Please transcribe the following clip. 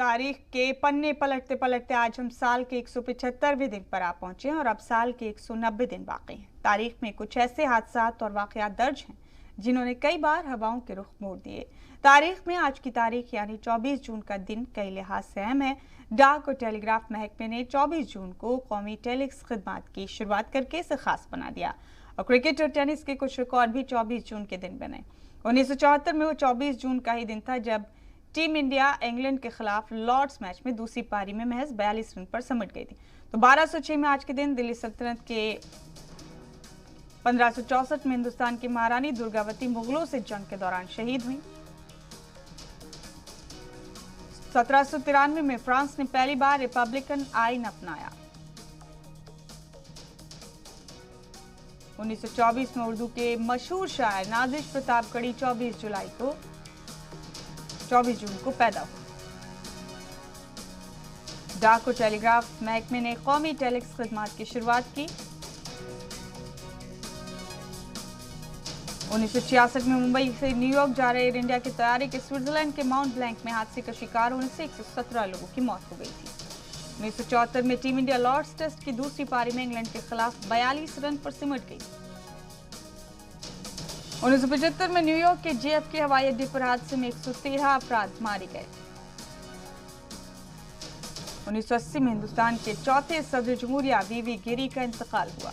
तारीख के पन्ने पलटते पलटते आज हम साल के 175वें दिन पर आ पहुंचे हैं और अब साल के 190 दिन बाकी हैं। तारीख में कुछ ऐसे हादसात और वाकयात दर्ज हैं जिन्होंने कई बार हवाओं के रुख मोड़ दिए। तारीख में आज की तारीख यानी 24 जून का दिन कई लिहाज से अहम है। डाक और टेलीग्राफ महकमे ने 24 जून को कौमी टेलीक्स खिदमत की शुरुआत करके इसे खास बना दिया और क्रिकेट और टेनिस के कुछ रिकॉर्ड भी 24 जून के दिन बने। 1974 में वो 24 जून का ही दिन था जब टीम इंडिया इंग्लैंड के खिलाफ लॉर्ड्स मैच में दूसरी पारी में महज 42 रन पर सिमट गई थी। तो 1206 में आज के दिन दिल्ली सल्तनत के 1564 में हिंदुस्तान की महारानी दुर्गावती मुगलों से जंग के दौरान शहीद हुई। 1793 में फ्रांस ने पहली बार रिपब्लिकन आइन अपनाया। 1924 में उर्दू के मशहूर शायर नाजिश प्रतापगढ़ी 24 जून को पैदा हुए। डाक और टेलीग्राफ महकमे ने कौमी टेलीक्स खिदमत की शुरुआत की। 1966 में मुंबई से न्यूयॉर्क जा रहे एयर इंडिया की तैयारी के स्विट्जरलैंड के माउंट ब्लैंक में हादसे का शिकार होने से 117 लोगों की मौत हो गई थी। 1974 में टीम इंडिया लॉर्ड्स टेस्ट की दूसरी पारी में इंग्लैंड के खिलाफ 42 रन पर सिमट गई। 1975 में न्यूयॉर्क के JFK हवाई अड्डे पर हादसे में 113 अफराद मारे गए। 1980 में हिंदुस्तान के चौथे सदर जमहूरिया VV गिरी का इंतकाल हुआ।